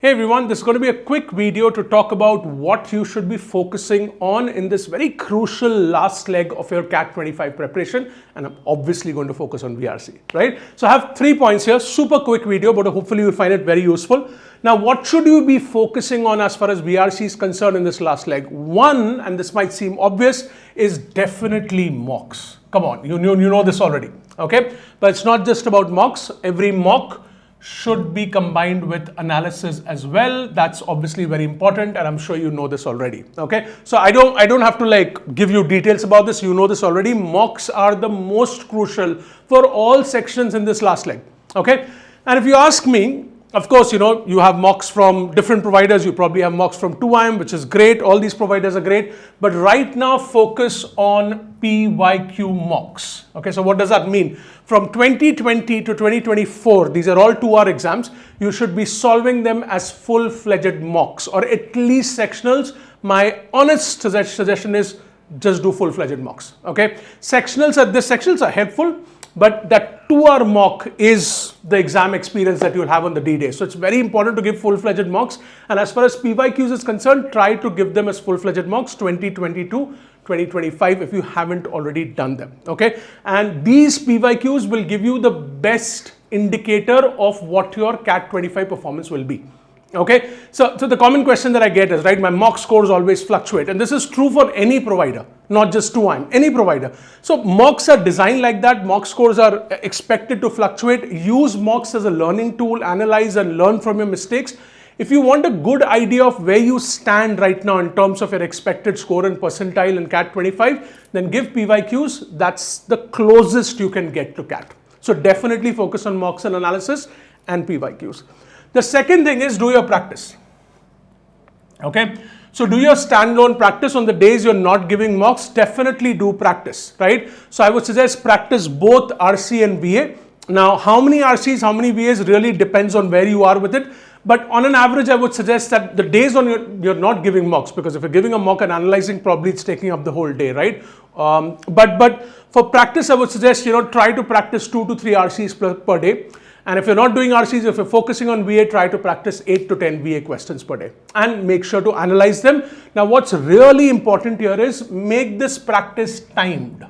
Hey everyone, this is going to be a quick video to talk about what you should be focusing on in this very crucial last leg of your CAT 25 preparation, and I'm obviously going to focus on VRC, right? So I have 3 points here, super quick video, but hopefully you'll find it very useful. Now, what should you be focusing on as far as VRC is concerned in this last leg? One, and this might seem obvious, is definitely mocks. Come on, you know this already, okay? But it's not just about mocks. Every mock should be combined with analysis as well. That's obviously very important, and I'm sure you know this already. Okay, so I don't have to like give you details about this. You know this already. Mocks are the most crucial for all sections in this last leg. Okay, and if you ask me, of course, you have mocks from different providers. You probably have mocks from 2IIM, which is great. All these providers are great. But right now, focus on PYQ mocks. Okay, so what does that mean? From 2020 to 2024, these are all 2-hour exams. You should be solving them as full-fledged mocks, or at least sectionals. My honest suggestion is just do full-fledged mocks. Okay, sectionals are helpful, but that 2-hour mock is the exam experience that you'll have on the D-Day. So it's very important to give full-fledged mocks. And as far as PYQs is concerned, try to give them as full-fledged mocks 2022, 2025 if you haven't already done them. Okay, and these PYQs will give you the best indicator of what your CAT 25 performance will be. Okay, so the common question that I get is, right, my mock scores always fluctuate, and this is true for any provider, not just 2IIM, any provider. So mocks are designed like that. Mock scores are expected to fluctuate. Use mocks as a learning tool, analyze and learn from your mistakes. If you want a good idea of where you stand right now in terms of your expected score and percentile in CAT 25, then give PYQs. That's the closest you can get to CAT. So definitely focus on mocks and analysis and PYQs. The second thing is do your practice. Okay, so do your standalone practice on the days you're not giving mocks. Definitely do practice, right? So I would suggest practice both RC and VA. Now, how many RCs, how many VAs really depends on where you are with it. But on an average, I would suggest that the days on you're not giving mocks, because if you're giving a mock and analyzing, probably it's taking up the whole day, right? But for practice, I would suggest, try to practice 2 to 3 RCs per day. And if you're not doing RCs, if you're focusing on VA, try to practice 8 to 10 VA questions per day and make sure to analyze them. Now, what's really important here is make this practice timed.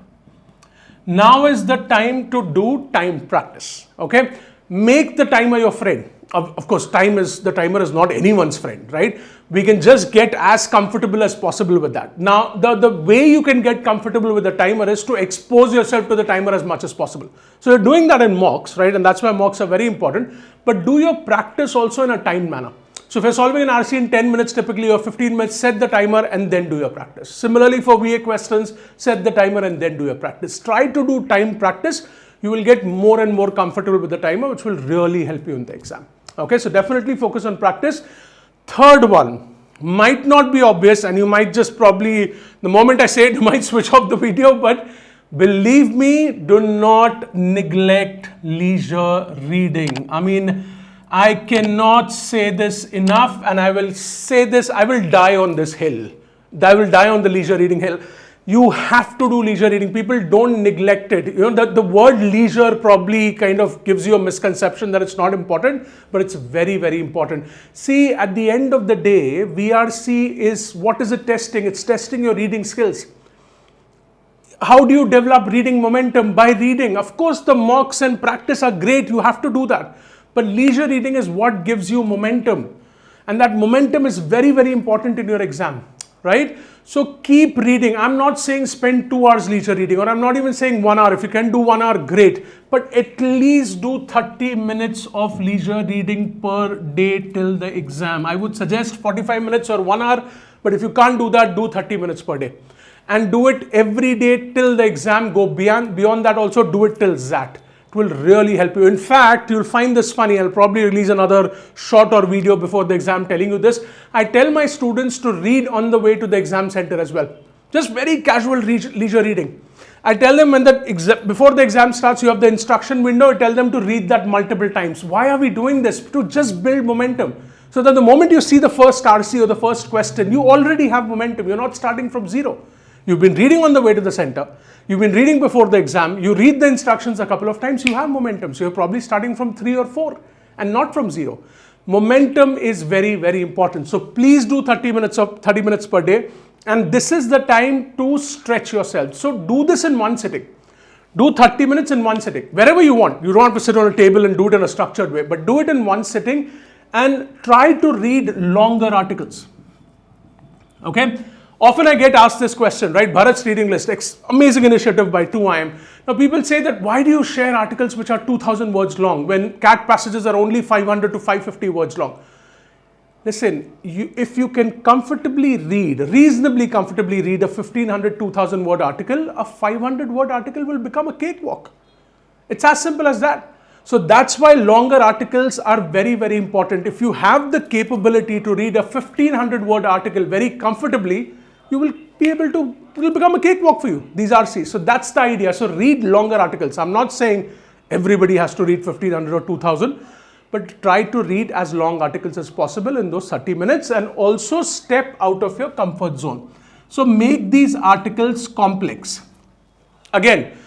Now is the time to do timed practice. Okay, make the timer your friend. Of course, the timer is not anyone's friend, right? We can just get as comfortable as possible with that. Now, the way you can get comfortable with the timer is to expose yourself to the timer as much as possible. So you're doing that in mocks, right? And that's why mocks are very important. But do your practice also in a timed manner. So if you're solving an RC in 10 minutes typically or 15 minutes, set the timer and then do your practice. Similarly for VA questions, set the timer and then do your practice. Try to do timed practice. You will get more and more comfortable with the timer, which will really help you in the exam. Okay, so definitely focus on practice. Third one might not be obvious, and you might just probably, the moment I say it, you might switch off the video, but believe me, do not neglect leisure reading. I mean, I cannot say this enough, and I will say this, I will die on this hill. I will die on the leisure reading hill. You have to do leisure reading. People don't neglect it. The word leisure probably kind of gives you a misconception that it's not important, but it's very, very important. See, at the end of the day, VRC is, what is it testing? It's testing your reading skills. How do you develop reading momentum? By reading. Of course, the mocks and practice are great. You have to do that. But leisure reading is what gives you momentum. And that momentum is very, very important in your exam, right? So keep reading. I'm not saying spend 2 hours leisure reading, or I'm not even saying 1 hour. If you can do 1 hour, great. But at least do 30 minutes of leisure reading per day till the exam. I would suggest 45 minutes or 1 hour, but if you can't do that, do 30 minutes per day. And do it every day till the exam. Go beyond that also, do it till ZAT. It will really help you. In fact, you'll find this funny. I'll probably release another short or video before the exam telling you this. I tell my students to read on the way to the exam center as well. Just very casual leisure reading. I tell them before the exam starts, you have the instruction window. I tell them to read that multiple times. Why are we doing this? To just build momentum. So that the moment you see the first RC or the first question, you already have momentum. You're not starting from zero. You've been reading on the way to the center. You've been reading before the exam. You read the instructions a couple of times. You have momentum. So you're probably starting from 3 or 4 and not from 0. Momentum is very, very important. So please do 30 minutes per day. And this is the time to stretch yourself. So do this in one sitting. Do 30 minutes in one sitting, wherever you want. You don't have to sit on a table and do it in a structured way, but do it in one sitting and try to read longer articles. Okay? Often I get asked this question, right? Bharat's reading list, amazing initiative by 2IM. Now people say that why do you share articles which are 2000 words long when CAT passages are only 500 to 550 words long? Listen, if you can reasonably comfortably read a 1500, 2000 word article, a 500 word article will become a cakewalk. It's as simple as that. So that's why longer articles are very, very important. If you have the capability to read a 1500 word article very comfortably, you will be able to, it will become a cakewalk for you, these RCs. So that's the idea. So read longer articles. I'm not saying everybody has to read 1500 or 2000. But try to read as long articles as possible in those 30 minutes and also step out of your comfort zone. So make these articles complex. Again,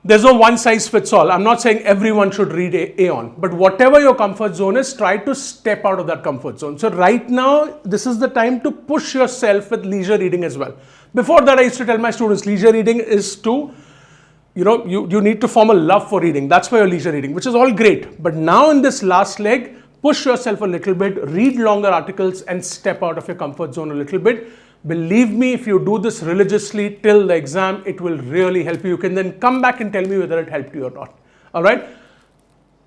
there's no one size fits all. I'm not saying everyone should read Aeon, but whatever your comfort zone is, try to step out of that comfort zone. So right now, this is the time to push yourself with leisure reading as well. Before that, I used to tell my students, leisure reading is to you need to form a love for reading. That's why you're leisure reading, which is all great. But now in this last leg, push yourself a little bit, read longer articles and step out of your comfort zone a little bit. Believe me, if you do this religiously till the exam, it will really help you. You can then come back and tell me whether it helped you or not. All right?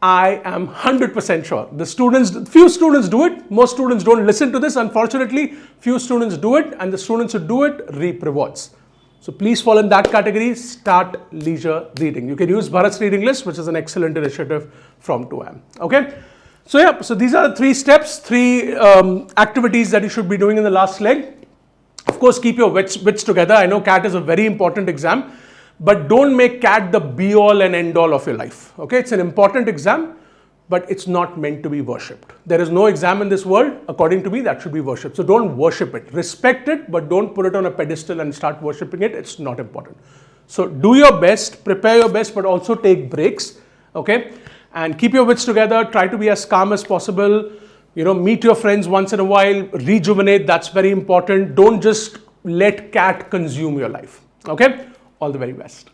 I am 100% sure. Few students do it. Most students don't listen to this. Unfortunately, few students do it, and the students who do it reap rewards. So please fall in that category, start leisure reading. You can use Bharat's reading list, which is an excellent initiative from 2IM. Okay? So yeah, so these are the 3 steps, 3 activities that you should be doing in the last leg. Of course, keep your wits together. I know CAT is a very important exam, but don't make CAT the be all and end all of your life. Okay? It's an important exam, but it's not meant to be worshipped. There is no exam in this world, according to me, that should be worshipped. So don't worship it. Respect it, but don't put it on a pedestal and start worshipping it. It's not important. So do your best, prepare your best, but also take breaks, okay? And keep your wits together. Try to be as calm as possible. Meet your friends once in a while. Rejuvenate, that's very important. Don't just let CAT consume your life, okay? All the very best.